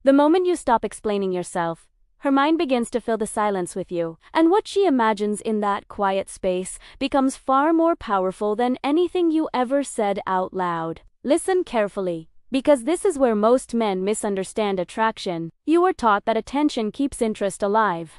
The moment you stop explaining yourself, her mind begins to fill the silence with you, and what she imagines in that quiet space becomes far more powerful than anything you ever said out loud. Listen carefully, because this is where most men misunderstand attraction. You were taught that attention keeps interest alive.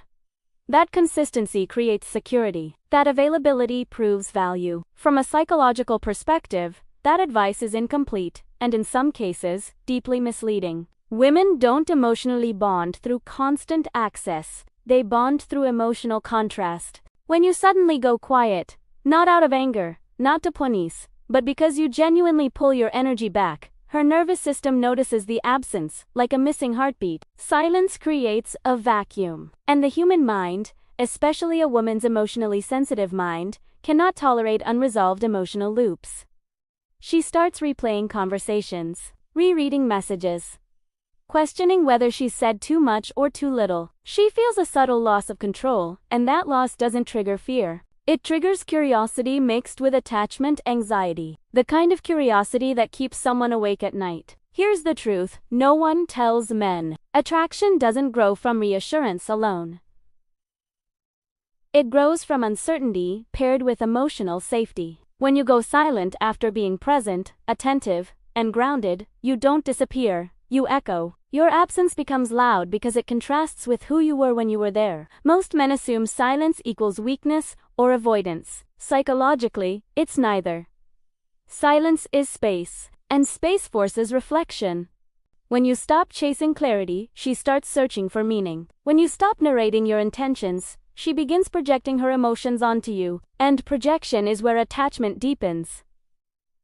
That consistency creates security. That availability proves value. From a psychological perspective, that advice is incomplete, and in some cases, deeply misleading. Women don't emotionally bond through constant access. They bond through emotional contrast. When you suddenly go quiet, not out of anger, not to punish, but because you genuinely pull your energy back, her nervous system notices the absence, like a missing heartbeat. Silence creates a vacuum. And the human mind, especially a woman's emotionally sensitive mind, cannot tolerate unresolved emotional loops. She starts replaying conversations, rereading messages, questioning whether she's said too much or too little. She feels a subtle loss of control, and that loss doesn't trigger fear. It triggers curiosity mixed with attachment anxiety, the kind of curiosity that keeps someone awake at night. Here's the truth, no one tells men. Attraction doesn't grow from reassurance alone. It grows from uncertainty paired with emotional safety. When you go silent after being present, attentive, and grounded, you don't disappear, you echo. Your absence becomes loud because it contrasts with who you were when you were there. Most men assume silence equals weakness or avoidance. Psychologically, it's neither. Silence is space, and space forces reflection. When you stop chasing clarity, she starts searching for meaning. When you stop narrating your intentions, she begins projecting her emotions onto you, and projection is where attachment deepens.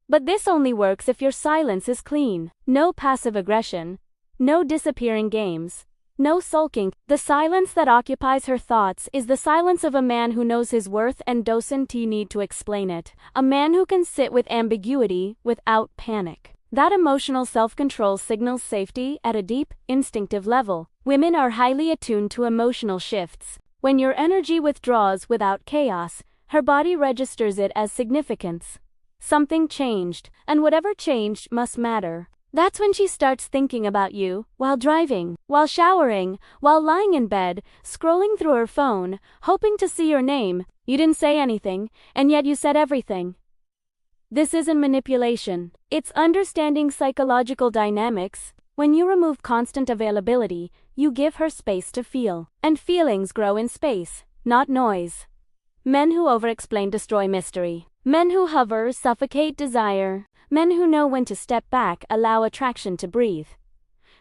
But this only works if your silence is clean. No passive aggression. No disappearing games. No sulking. The silence that occupies her thoughts is the silence of a man who knows his worth and doesn't need to explain it. A man who can sit with ambiguity without panic. That emotional self-control signals safety at a deep, instinctive level. Women are highly attuned to emotional shifts. When your energy withdraws without chaos, her body registers it as significance. Something changed, and whatever changed must matter. That's when she starts thinking about you, while driving, while showering, while lying in bed, scrolling through her phone, hoping to see your name. You didn't say anything, and yet you said everything. This isn't manipulation. It's understanding psychological dynamics. When you remove constant availability, you give her space to feel. And feelings grow in space, not noise. Men who over-explain destroy mystery. Men who hover suffocate desire. Men who know when to step back allow attraction to breathe.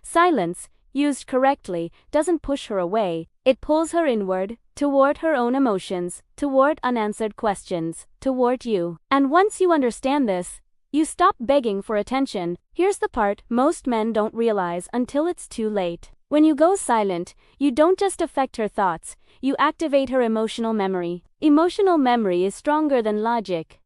Silence, used correctly, doesn't push her away, it pulls her inward, toward her own emotions, toward unanswered questions, toward you. And once you understand this, you stop begging for attention. Here's the part most men don't realize until it's too late. When you go silent, you don't just affect her thoughts, you activate her emotional memory. Emotional memory is stronger than logic.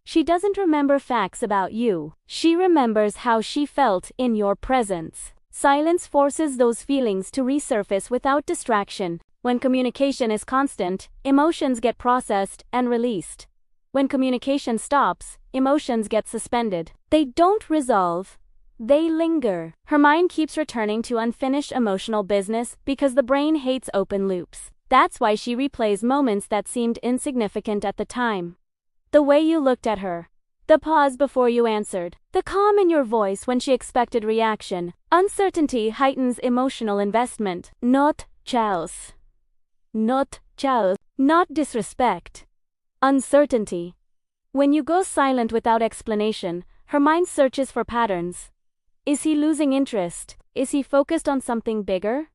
She doesn't remember facts about you. She remembers how she felt in your presence. Silence forces those feelings to resurface without distraction. When communication is constant, emotions get processed and released. When communication stops, emotions get suspended. They don't resolve. They linger. Her mind keeps returning to unfinished emotional business because the brain hates open loops. That's why she replays moments that seemed insignificant at the time. The way you looked at her. The pause before you answered. The calm in your voice when she expected reaction. Uncertainty heightens emotional investment. Not chaos. Not chaos. Not disrespect. Uncertainty. When you go silent without explanation, her mind searches for patterns. Is he losing interest? Is he focused on something bigger?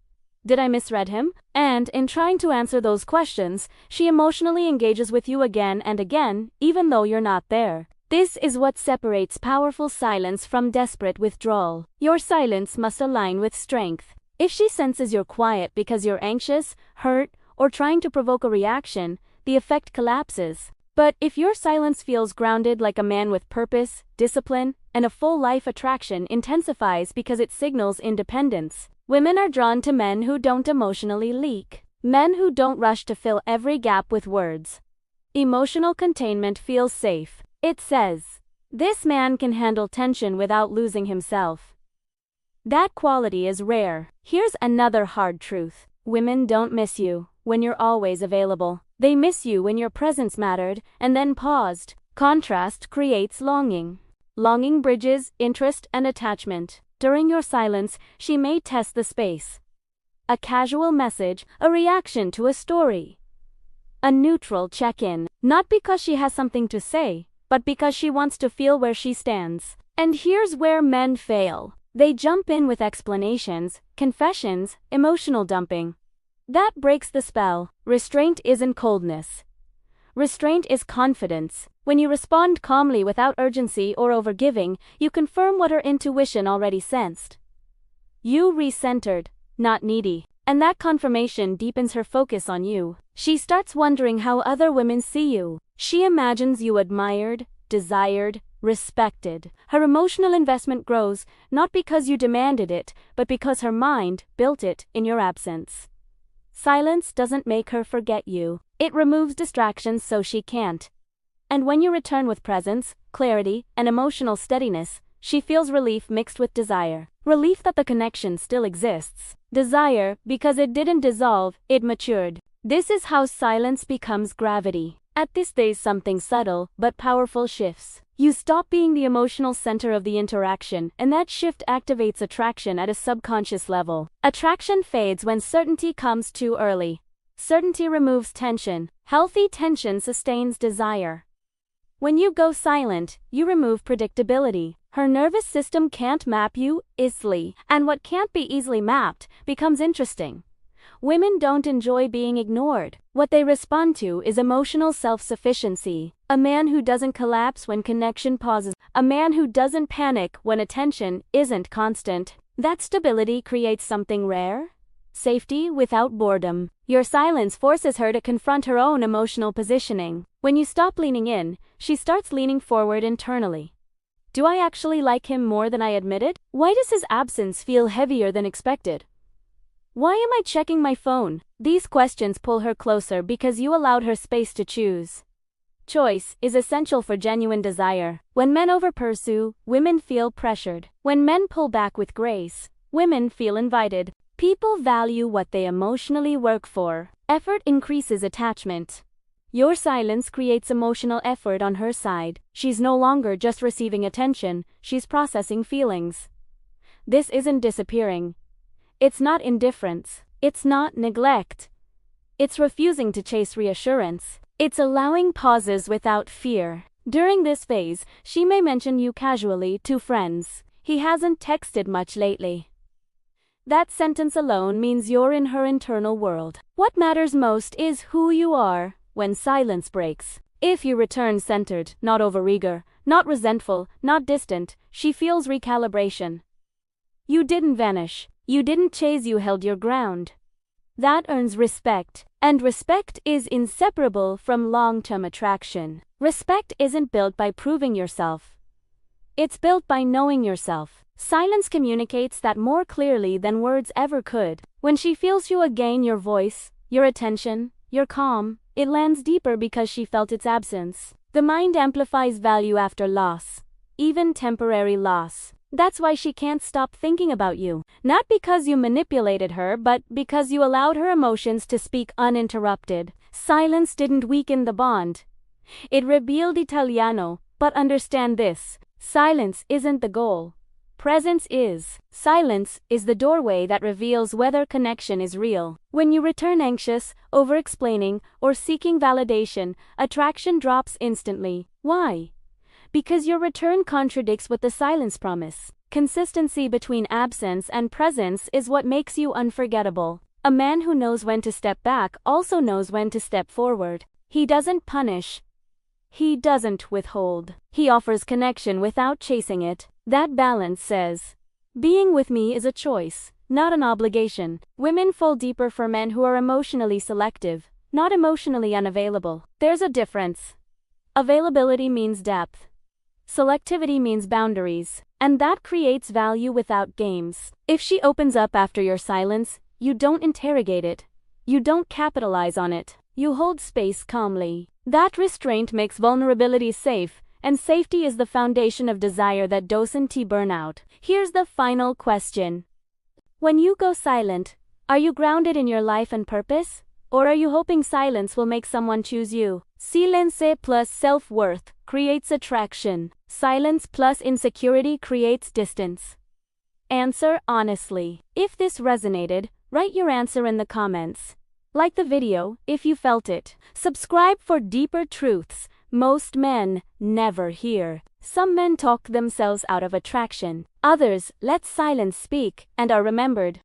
Did I misread him? And, in trying to answer those questions, she emotionally engages with you again and again, even though you're not there. This is what separates powerful silence from desperate withdrawal. Your silence must align with strength. If she senses you're quiet because you're anxious, hurt, or trying to provoke a reaction, the effect collapses. But if your silence feels grounded like a man with purpose, discipline, and a full life, attraction intensifies because it signals independence. Women are drawn to men who don't emotionally leak. Men who don't rush to fill every gap with words. Emotional containment feels safe. It says, this man can handle tension without losing himself. That quality is rare. Here's another hard truth. Women don't miss you when you're always available. They miss you when your presence mattered and then paused. Contrast creates longing. Longing bridges interest and attachment. During your silence, she may test the space. A casual message, a reaction to a story. A neutral check-in, not because she has something to say, but because she wants to feel where she stands. And here's where men fail. They jump in with explanations, confessions, emotional dumping. That breaks the spell. Restraint isn't coldness. Restraint is confidence. When you respond calmly without urgency or overgiving, you confirm what her intuition already sensed. You recentered, not needy. And that confirmation deepens her focus on you. She starts wondering how other women see you. She imagines you admired, desired, respected. Her emotional investment grows, not because you demanded it, but because her mind built it in your absence. Silence doesn't make her forget you. It removes distractions so she can't. And when you return with presence, clarity, and emotional steadiness, she feels relief mixed with desire. Relief that the connection still exists. Desire, because it didn't dissolve, it matured. This is how silence becomes gravity. At this stage, something subtle but powerful shifts. You stop being the emotional center of the interaction, and that shift activates attraction at a subconscious level. Attraction fades when certainty comes too early. Certainty removes tension. Healthy tension sustains desire. When you go silent, you remove predictability. Her nervous system can't map you easily, and what can't be easily mapped becomes interesting. Women don't enjoy being ignored. What they respond to is emotional self-sufficiency. A man who doesn't collapse when connection pauses. A man who doesn't panic when attention isn't constant. That stability creates something rare. Safety without boredom. Your silence forces her to confront her own emotional positioning. When you stop leaning in, she starts leaning forward internally. Do I actually like him more than I admitted? Why does his absence feel heavier than expected? Why am I checking my phone? These questions pull her closer because you allowed her space to choose. Choice is essential for genuine desire. When men overpursue, women feel pressured. When men pull back with grace, women feel invited. People value what they emotionally work for. Effort increases attachment. Your silence creates emotional effort on her side. She's no longer just receiving attention, she's processing feelings. This isn't disappearing. It's not indifference. It's not neglect. It's refusing to chase reassurance. It's allowing pauses without fear. During this phase, she may mention you casually to friends. He hasn't texted much lately. That sentence alone means you're in her internal world. What matters most is who you are when silence breaks. If you return centered, not overeager, not resentful, not distant, she feels recalibration. You didn't vanish. You didn't chase, you held your ground. That earns respect, and respect is inseparable from long-term attraction. Respect isn't built by proving yourself. It's built by knowing yourself. Silence communicates that more clearly than words ever could. When she feels you again, your voice, your attention, your calm, it lands deeper because she felt its absence. The mind amplifies value after loss, even temporary loss. That's why she can't stop thinking about you. Not because you manipulated her, but because you allowed her emotions to speak uninterrupted. Silence didn't weaken the bond. It revealed Italiano, but understand this. Silence isn't the goal. Presence is. Silence is the doorway that reveals whether connection is real. When you return anxious, over-explaining, or seeking validation, attraction drops instantly. Why? Because your return contradicts what the silence promise. Consistency between absence and presence is what makes you unforgettable. A man who knows when to step back also knows when to step forward. He doesn't punish. He doesn't withhold. He offers connection without chasing it. That balance says, being with me is a choice, not an obligation. Women fall deeper for men who are emotionally selective, not emotionally unavailable. There's a difference. Availability means depth. Selectivity means boundaries, and that creates value without games. If she opens up after your silence, you don't interrogate it. You don't capitalize on it. You hold space calmly. That restraint makes vulnerability safe, And safety is the foundation of desire that doesn't burn out. Here's the final question. When you go silent, are you grounded in your life and purpose? Or are you hoping silence will make someone choose you? Silence plus self-worth creates attraction. Silence plus insecurity creates distance. Answer honestly. If this resonated, write your answer in the comments. Like the video if you felt it. Subscribe for deeper truths most men never hear. Some men talk themselves out of attraction. Others let silence speak and are remembered.